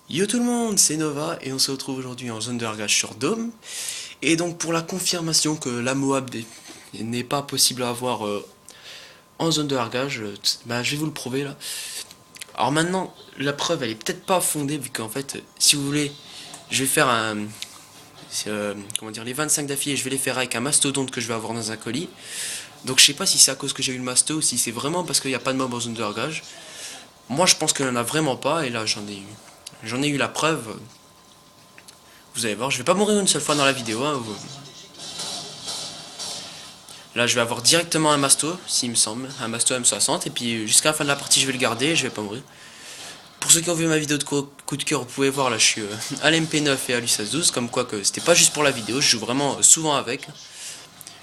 Yo tout le monde, c'est Nova et on se retrouve aujourd'hui en zone de largage sur Dome. Et donc pour la confirmation que la Moab n'est pas possible à avoir en zone de largage, bah, je vais vous le prouver là. Alors maintenant, la preuve elle est peut-être pas fondée vu qu'en fait, si vous voulez, je vais faire comment dire, les 25 d'affilée, je vais les faire avec un mastodonte que je vais avoir dans un colis. Donc je sais pas si c'est à cause que j'ai eu le masto ou si c'est vraiment parce qu'il n'y a pas de mob en zone de largage. Moi je pense qu'il n'y en a vraiment pas et là j'en ai eu. J'en ai eu la preuve. Vous allez voir, je vais pas mourir une seule fois dans la vidéo. Hein. Là, je vais avoir directement un masto, s'il me semble, un masto M60, et puis jusqu'à la fin de la partie, je vais le garder et je vais pas mourir. Pour ceux qui ont vu ma vidéo de coup de cœur, vous pouvez voir, là, je suis à l'MP9 et à l'USAS 12, comme quoi que c'était pas juste pour la vidéo, je joue vraiment souvent avec.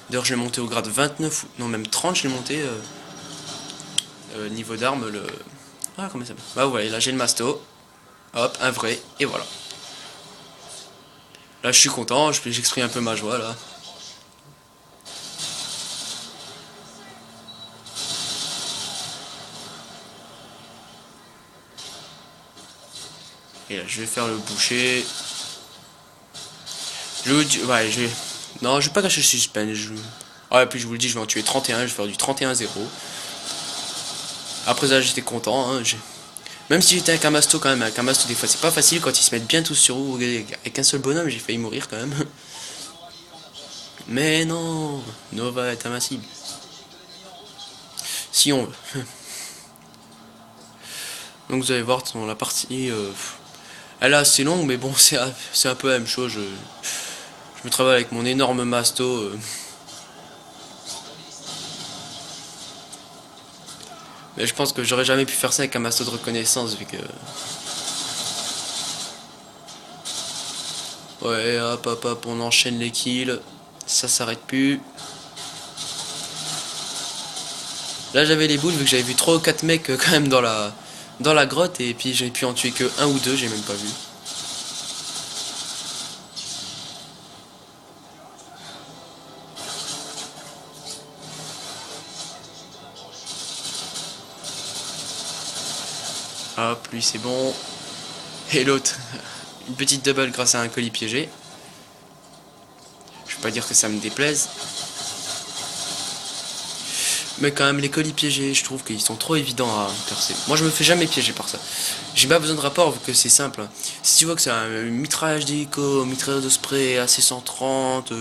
D'ailleurs, je l'ai monté au grade 29, non, même 30, je l'ai monté niveau d'arme, le... Ah, comment ça s'appelle? Bah, ouais, là, j'ai le masto, hop, un vrai, et voilà. Là, je suis content, j'exprime un peu ma joie, là. Et là, je vais faire le boucher. Ouais, je vais... Non, je vais pas cacher le suspense. Ouais, puis je vous le dis, je vais en tuer 31, je vais faire du 31-0. Après ça, j'étais content. Hein, même si j'étais avec un masto quand même, avec un masto, des fois, c'est pas facile quand ils se mettent bien tous sur vous. Avec un seul bonhomme, j'ai failli mourir quand même. Mais non, Nova est invincible. Si on veut. Donc vous allez voir, dans la partie... elle est assez longue, mais bon, c'est un peu la même chose. Je me travaille avec mon énorme masto. Mais je pense que j'aurais jamais pu faire ça avec un masto de reconnaissance, vu que... Ouais, hop, hop, hop, on enchaîne les kills. Ça s'arrête plus. Là, j'avais les boules, vu que j'avais vu 3 ou 4 mecs quand même dans la grotte, et puis j'ai pu en tuer que un ou deux, j'ai même pas vu. Hop, lui c'est bon. Et l'autre, une petite double grâce à un colis piégé. Je vais pas dire que ça me déplaise. Mais quand même, les colis piégés, je trouve qu'ils sont trop évidents à percer. Moi, je me fais jamais piéger par ça. J'ai pas besoin de rapport vu que c'est simple. Si tu vois que c'est un mitraillage d'hélico, mitrailleur de spray, AC-130,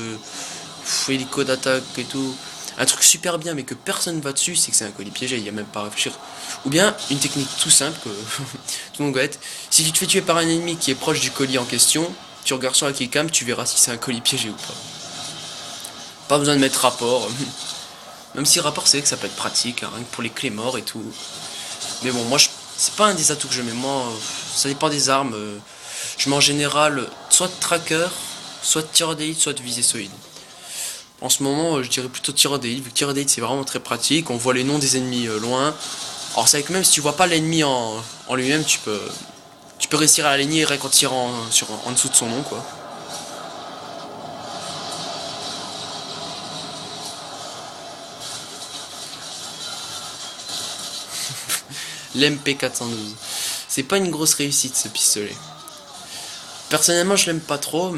hélico d'attaque et tout, un truc super bien mais que personne va dessus, c'est que c'est un colis piégé, il y a même pas à réfléchir. Ou bien, une technique tout simple que tout le monde connaît. Si tu te fais tuer par un ennemi qui est proche du colis en question, tu regardes sur la killcam, tu verras si c'est un colis piégé ou pas. Pas besoin de mettre rapport. Même si rapport c'est vrai que ça peut être pratique, hein, rien que pour les clés morts et tout. Mais bon, moi c'est pas un des atouts que je mets. Moi, ça dépend des armes. Je mets en général soit de tracker, soit de tir d'élite, soit de visée solide. En ce moment, je dirais plutôt tir d'élite, vu que tir d'élite c'est vraiment très pratique. On voit les noms des ennemis loin. Alors c'est vrai que même si tu vois pas l'ennemi en lui-même, tu peux réussir à l'aligner rien qu'en tirant en dessous de son nom, quoi. L'MP412. C'est pas une grosse réussite ce pistolet. Personnellement, je l'aime pas trop.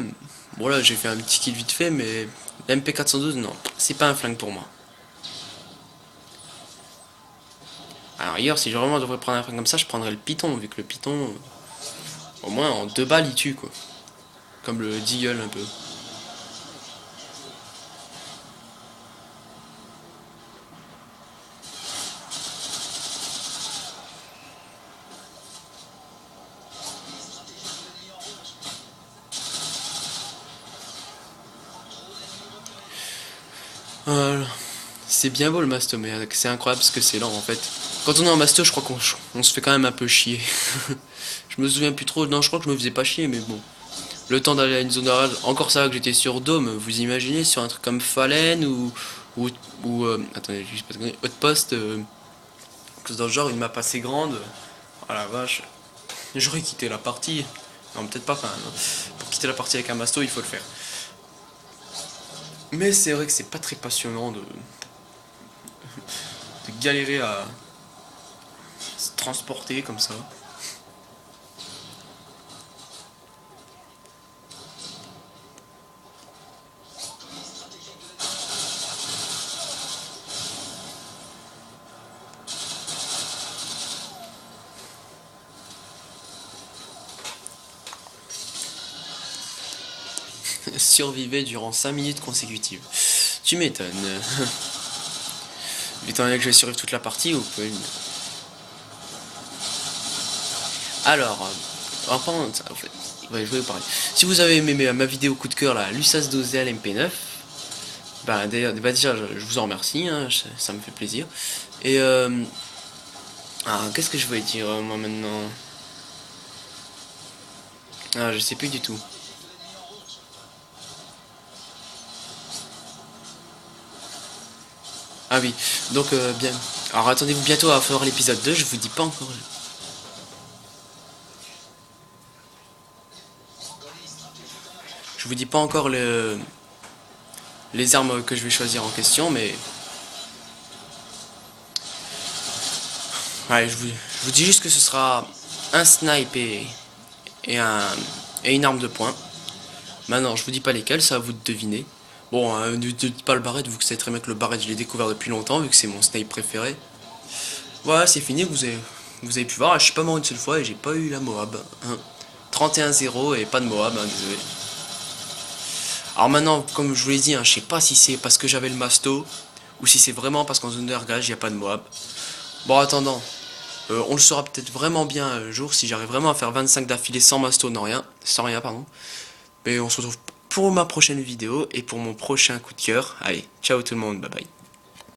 Bon, là, j'ai fait un petit kill vite fait, mais l'MP412, non, c'est pas un flingue pour moi. Alors, hier, si je vraiment devrais prendre un flingue comme ça, je prendrais le Python, vu que le Python, au moins en 2 balles, il tue, quoi. Comme le Deagle, un peu. Voilà. C'est bien beau le masto, mais c'est incroyable parce que c'est lent, en fait. Quand on est en masto, je crois qu'on se fait quand même un peu chier. Je me souviens plus trop. Non, je crois que je me faisais pas chier, mais bon. Le temps d'aller à une zone orale, encore ça que j'étais sur Dome, vous imaginez, sur un truc comme Fallen ou, attendez, juste pas de Outpost, dans le genre, une map assez grande. Oh la vache, j'aurais quitté la partie. Non, peut-être pas quand même. Pour quitter la partie avec un masto, il faut le faire. Mais c'est vrai que c'est pas très passionnant de galérer à se transporter comme ça. survivait durant 5 minutes consécutives. Tu m'étonnes. Étant donné que je vais survivre toute la partie, vous pouvez... Alors, enfin, en fait, ouais, je vais vous parler. Si vous avez aimé ma vidéo coup de cœur, là, l'USAS 12L MP9, bah, déjà, je vous en remercie, hein, ça me fait plaisir. Et qu'est-ce que je voulais dire, moi, maintenant? Je sais plus du tout. Ah oui, donc bien. Alors attendez-vous bientôt à faire l'épisode 2, je vous dis pas encore. Je vous dis pas encore les armes que je vais choisir en question, mais... Ouais, je vous dis juste que ce sera un snipe et une arme de poing. Maintenant, je vous dis pas lesquelles, c'est à vous de deviner. Bon, ne dites pas le barrette, vu que c'est très bien que le barrette, je l'ai découvert depuis longtemps, vu que c'est mon snipe préféré. Voilà, c'est fini, vous avez pu voir, je suis pas mort une seule fois et j'ai pas eu la Moab. Hein. 31-0 et pas de Moab, hein, désolé. Alors maintenant, comme je vous l'ai dit, hein, je sais pas si c'est parce que j'avais le masto, ou si c'est vraiment parce qu'en zone de regage, il n'y a pas de Moab. Bon, attendant, on le saura peut-être vraiment bien un jour, si j'arrive vraiment à faire 25 d'affilée sans masto, sans rien, pardon. Mais on se retrouve pour ma prochaine vidéo et pour mon prochain coup de cœur. Allez, ciao tout le monde, bye bye.